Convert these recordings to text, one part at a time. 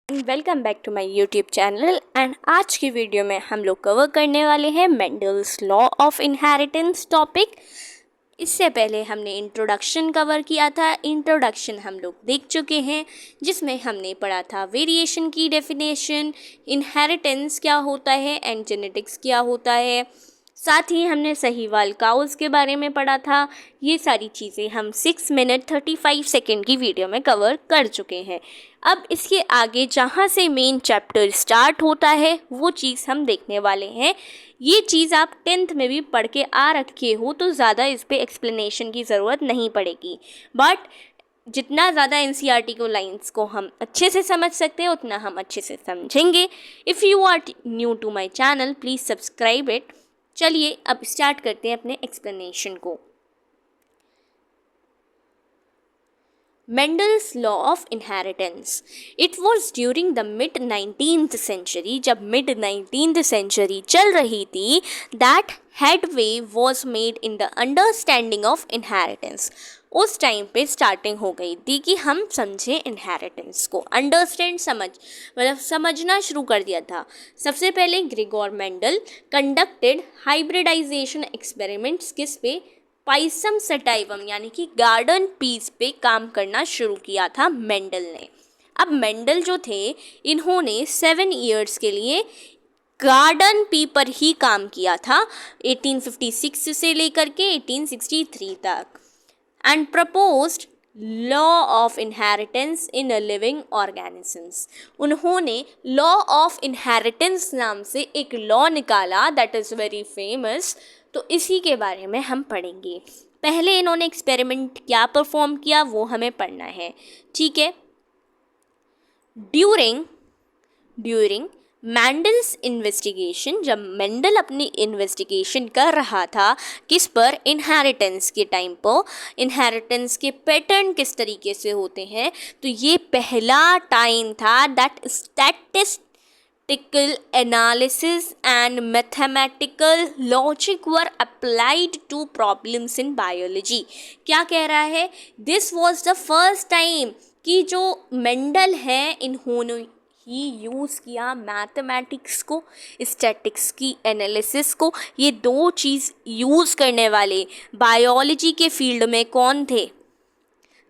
Welcome back to my YouTube channel and आज की video में हम लोग कवर करने वाले हैं Mendel's law of inheritance topic. इससे पहले हमने इंट्रोडक्शन कवर किया था। इंट्रोडक्शन हम लोग देख चुके हैं, जिसमें हमने पढ़ा था वेरिएशन की डेफिनेशन, इनहेरिटेंस क्या होता है एंड जेनेटिक्स क्या होता है। साथ ही हमने सहीवाल काउस के बारे में पढ़ा था। ये सारी चीज़ें हम 6 मिनट 35 सेकेंड की वीडियो में कवर कर चुके हैं। अब इसके आगे जहाँ से मेन चैप्टर स्टार्ट होता है वो चीज़ हम देखने वाले हैं। ये चीज़ आप 10th में भी पढ़ के आ रखे हो तो ज़्यादा इस पर एक्सप्लेनेशन की ज़रूरत नहीं पड़ेगी, बट जितना ज़्यादा एनसीईआरटी को लाइंस को हम अच्छे से समझ सकते हैं उतना हम अच्छे से समझेंगे। If you are new to my channel please subscribe it. चलिए अब स्टार्ट करते हैं अपने एक्सप्लेनेशन को। Mendel's law of inheritance. It was during the mid 19th century, जब mid 19th century चल रही थी, that headway was made in the understanding of inheritance. उस टाइम पे स्टार्टिंग हो गई थी कि हम समझें इनहेरिटेंस को, अंडरस्टैंड मतलब समझना शुरू कर दिया था। सबसे पहले Gregor Mendel conducted hybridisation experiments किस पे, पाइसम सटाइवम यानी कि गार्डन पीस पे काम करना शुरू किया था मेंडल ने। अब मेंडल जो थे इन्होंने 7 ईयर्स के लिए गार्डन पी पर ही काम किया था, 1856 से लेकर के 1863 तक, and proposed law of inheritance in living organisms. उन्होंने लॉ ऑफ इनहेरिटेंस नाम से एक लॉ निकाला दैट इज़ वेरी फेमस। तो इसी के बारे में हम पढ़ेंगे। पहले इन्होंने एक्सपेरिमेंट क्या परफॉर्म किया वो हमें पढ़ना है, ठीक है। ड्यूरिंग मेंडल्स इन्वेस्टिगेशन, जब मेंडल अपनी इन्वेस्टिगेशन कर रहा था किस पर, इनहेरिटेंस के टाइम पर, इनहेरिटेंस के पैटर्न किस तरीके से होते हैं, तो ये पहला टाइम था that statistical analysis and mathematical logic were applied to problems in biology। क्या कह रहा है, this was the first time कि जो मेंडल है इन्होंने ही यूज़ किया मैथमेटिक्स को, स्टैटिक्स की एनालिसिस को। ये दो चीज़ यूज़ करने वाले बायोलॉजी के फील्ड में कौन थे,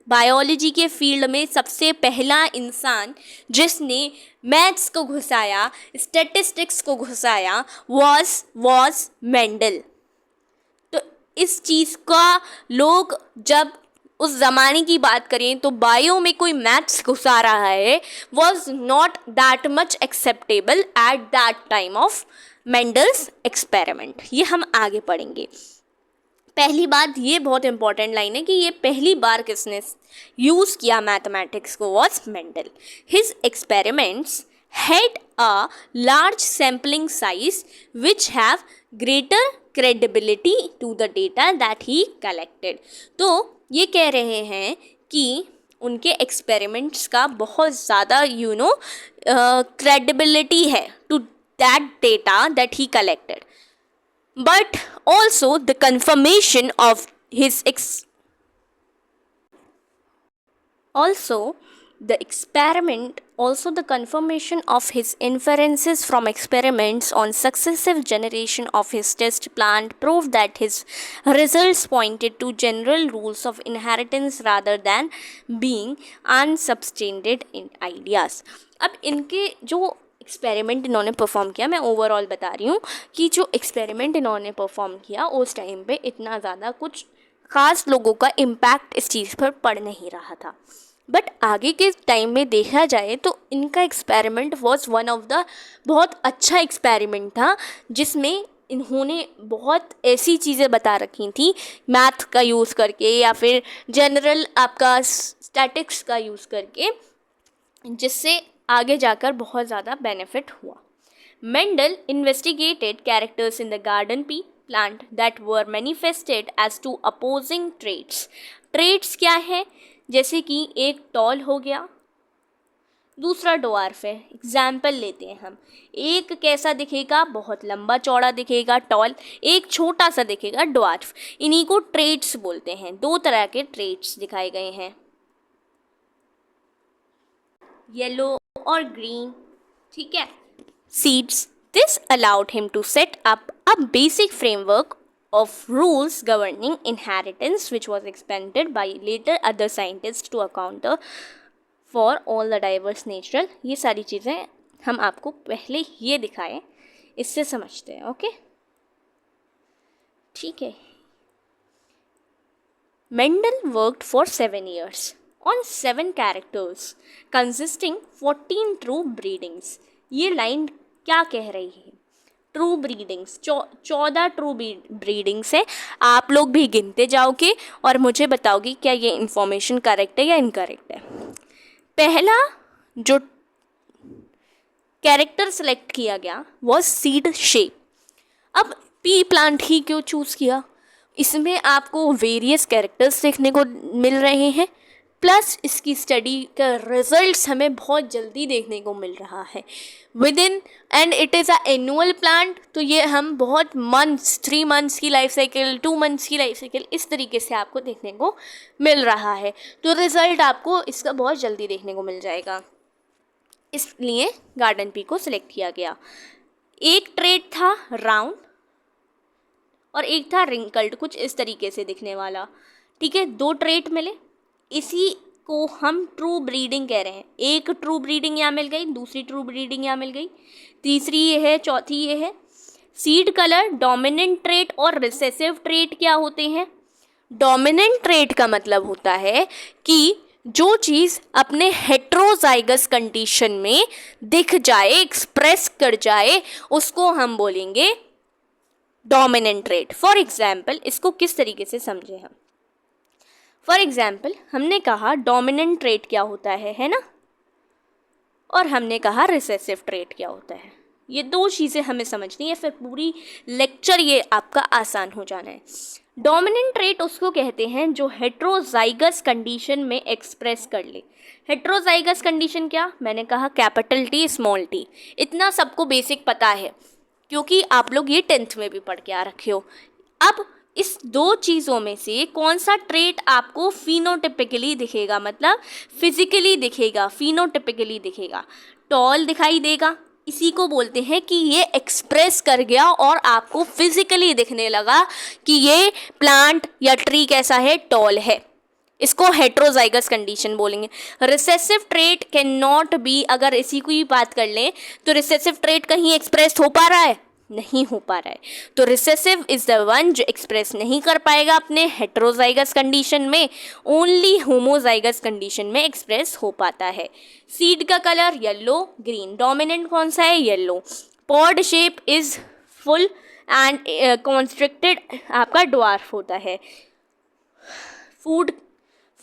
बायोलॉजी के फील्ड में सबसे पहला इंसान जिसने मैथ्स को घुसाया, स्टैटिस्टिक्स को घुसाया was मेंडल। तो इस चीज़ का लोग जब उस ज़माने की बात करें तो बायो में कोई मैथ्स घुसा रहा है was not that much acceptable at that time of Mendel's experiment. ये हम आगे पढ़ेंगे। पहली बात ये बहुत इंपॉर्टेंट लाइन है कि ये पहली बार किसने यूज़ किया मैथमेटिक्स को, was Mendel. His experiments had a large sampling size which have greater credibility to the data that he collected. तो ये कह रहे हैं कि उनके एक्सपेरिमेंट्स का बहुत ज़्यादा क्रेडिबिलिटी है to that data that he collected, but also the confirmation of his confirmation of his inferences from experiments on successive generation of his test plant proved that his results pointed to general rules of inheritance rather than being unsubstantiated in ideas। अब इनके जो experiment इन्होंने perform किया, मैं overall बता रही हूँ कि जो एक्सपेरिमेंट इन्होंने परफॉर्म किया उस टाइम पे इतना ज़्यादा कुछ ख़ास लोगों का इम्पैक्ट इस चीज़ पर पड़ नहीं रहा था, बट आगे के टाइम में देखा जाए तो इनका experiment was one of the बहुत अच्छा एक्सपेरिमेंट था, जिसमें इन्होंने बहुत ऐसी चीज़ें बता रखी थी मैथ का यूज़ करके या फिर जनरल आपका स्टैटिक्स का यूज़ करके, जिससे आगे जाकर बहुत ज़्यादा बेनिफिट हुआ। Mendel investigated characters in the garden pea plant that were manifested as two opposing traits. Traits क्या है, जैसे कि एक टॉल हो गया, दूसरा डवार्फ है। एग्जाम्पल लेते हैं हम, एक कैसा दिखेगा, बहुत लंबा चौड़ा दिखेगा टॉल, एक छोटा सा दिखेगा डवार्फ। इन्हीं को ट्रेट्स बोलते हैं। दो तरह के ट्रेट्स दिखाए गए हैं, येलो और ग्रीन, ठीक है, seeds. This allowed him to set up a basic framework of rules governing inheritance, which was expanded by later other scientists to account for all the diverse natural. ये सारी चीज़ें हम आपको पहले ये दिखाएं, इससे समझते हैं. ओके, ठीक है. Mendel worked for 7 years on 7 characters consisting 14 true breedings. ये लाइन क्या कह रही है? ट्रू ब्रीडिंग्स, 14 ट्रू ब्रीडिंग्स है. आप लोग भी गिनते जाओगे और मुझे बताओगे क्या ये इन्फॉर्मेशन करेक्ट है या इनकरेक्ट है. पहला जो कैरेक्टर सेलेक्ट किया गया वो सीड शेप. अब पी प्लांट ही क्यों चूज़ किया? इसमें आपको वेरियस कैरेक्टर्स देखने को मिल रहे हैं, प्लस इसकी स्टडी का रिजल्ट्स हमें बहुत जल्दी देखने को मिल रहा है with in, and it is a annual plant. तो ये हम बहुत मंथ्स, 3 मंथ्स की लाइफ साइकिल, 2 मंथ्स की लाइफ साइकिल, इस तरीके से आपको देखने को मिल रहा है. तो रिज़ल्ट आपको इसका बहुत जल्दी देखने को मिल जाएगा, इसलिए गार्डन पी को सिलेक्ट किया गया. एक ट्रेट था राउंड और एक था रिंकल्ड, कुछ इस तरीके से दिखने वाला. ठीक है, 2 ट्रेट मिले, इसी को हम ट्रू ब्रीडिंग कह रहे हैं. एक ट्रू ब्रीडिंग यहाँ मिल गई, दूसरी ट्रू ब्रीडिंग यहाँ मिल गई, तीसरी ये है, चौथी ये है. सीड कलर, डोमिनेंट ट्रेट और रिसेसिव ट्रेट क्या होते हैं? डोमिनेंट ट्रेट का मतलब होता है कि जो चीज़ अपने हेट्रोजाइगस कंडीशन में दिख जाए, एक्सप्रेस कर जाए, उसको हम बोलेंगे डोमिनेंट ट्रेट. फॉर एग्जाम्पल, इसको किस तरीके से समझे हम? फॉर एग्जाम्पल, हमने कहा डोमिनेंट ट्रेट क्या होता है ना, और हमने कहा रिसेसिव ट्रेट क्या होता है. ये 2 चीज़ें हमें समझनी है, फिर पूरी लेक्चर ये आपका आसान हो जाना है. डोमिनेंट ट्रेट उसको कहते हैं जो हेट्रोजाइगस कंडीशन में एक्सप्रेस कर ले. हेट्रोजाइगस कंडीशन क्या? मैंने कहा कैपिटल टी स्मॉल टी. इतना सबको बेसिक पता है क्योंकि आप लोग ये 10th में भी पढ़ के आ रखे हो. अब इस 2 चीज़ों में से कौन सा ट्रेट आपको फिनोटिपिकली दिखेगा, मतलब फिजिकली दिखेगा, फिनोटिपिकली दिखेगा? टॉल दिखाई देगा, इसी को बोलते हैं कि ये एक्सप्रेस कर गया और आपको फिजिकली दिखने लगा कि ये प्लांट या ट्री कैसा है, टॉल है. इसको हेट्रोजाइगस कंडीशन बोलेंगे. Recessive trait can not be, अगर इसी को ही बात कर लें तो रिसेसिव ट्रेट कहीं एक्सप्रेस हो पा रहा है? नहीं हो पा रहा है. तो रिसेसिव इज द वन जो एक्सप्रेस नहीं कर पाएगा अपने हेट्रोजाइगस कंडीशन में, ओनली होमोजाइगस कंडीशन में एक्सप्रेस हो पाता है. सीड का कलर येलो, ग्रीन. डोमिनेंट कौन सा है? Yellow. Pod shape is full and constricted, आपका ड्वार्फ होता है. फूड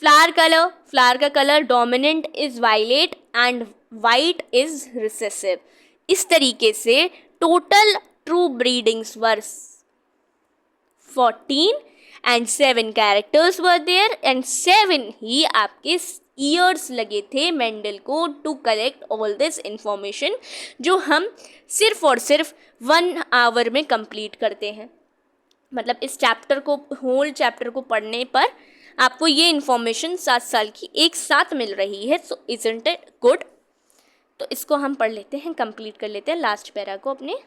फ्लावर कलर, फ्लावर का colour dominant is violet and white is recessive. इस तरीके से total true breedings were 14 and 7 characters were there and 7 ही आपके ईयर्स लगे थे मेंडल को to collect all this information, जो हम सिर्फ और सिर्फ 1 आवर में कंप्लीट करते हैं. मतलब इस चैप्टर को, होल चैप्टर को पढ़ने पर आपको ये इन्फॉर्मेशन 7 साल की एक साथ मिल रही है. सो इजंट इट गुड? तो इसको हम पढ़ लेते हैं, कंप्लीट कर लेते हैं लास्ट पैरा को अपने.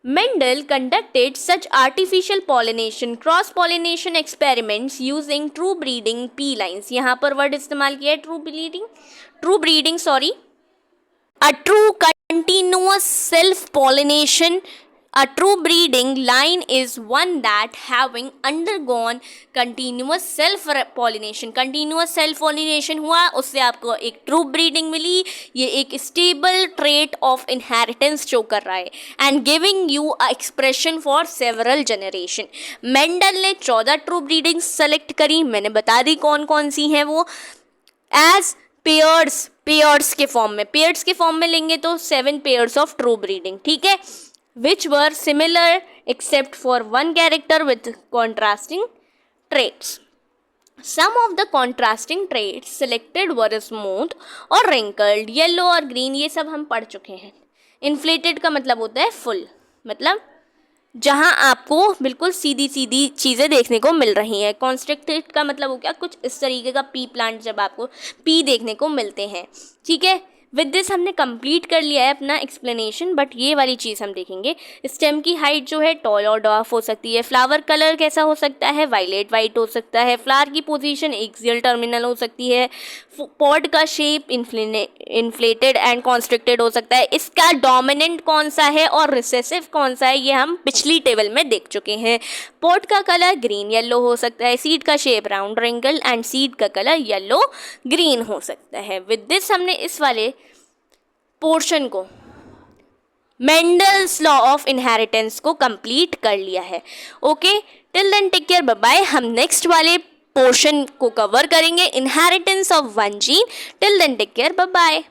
Mendel conducted such artificial pollination, cross pollination experiments using true breeding pea lines. यहाँ पर वर्ड इस्तेमाल किया है true breeding, a true continuous self pollination. A true breeding line is one that having undergone continuous self pollination. Continuous self pollination हुआ, उससे आपको एक true breeding मिली. ये एक stable trait of inheritance show कर रहा है and giving you a expression for several generation. Mendel ने 14 true breedings select करी. मैंने बता दी कौन कौन सी हैं वो. as पेयर्स के फॉर्म में लेंगे तो 7 pairs of true breeding. ठीक है, which were similar except for one character with contrasting traits. Some of the contrasting traits selected were smooth or wrinkled, yellow और green. ये सब हम पढ़ चुके हैं. Inflated का मतलब होता है full, मतलब जहां आपको बिल्कुल सीधी सीधी चीज़ें देखने को मिल रही हैं। कॉन्स्ट्रक्टेड का मतलब हो गया कुछ इस तरीके का पी प्लांट जब आपको पी देखने को मिलते हैं। ठीक है, विद दिस हमने कंप्लीट कर लिया है अपना एक्सप्लेनेशन, बट ये वाली चीज़ हम देखेंगे। स्टेम की हाइट जो है टॉल और डॉर्फ हो सकती है। फ्लावर कलर कैसा हो सकता है, वायलेट वाइट हो सकता है। फ्लावर की पोजीशन एक्सियल टर्मिनल हो सकती है। पॉड का शेप इन्फ्लेटेड एंड कॉन्स्ट्रिक्टेड हो सकता है। इसका डोमिनेंट कौन सा है और रिसेसिव कौन सा है ये हम पिछली टेबल में देख चुके हैं। पॉड का कलर ग्रीन येलो हो सकता है। सीड का शेप राउंड रिंगल एंड सीड का कलर येलो ग्रीन हो सकता है। विद दिस हमने इस वाले पोर्शन को मेंडल्स लॉ ऑफ इनहेरिटेंस को कंप्लीट कर लिया है। Okay, till then take care, bye bye. हम नेक्स्ट वाले पोर्शन को कवर करेंगे, inheritance of one gene. Till then take care, bye bye.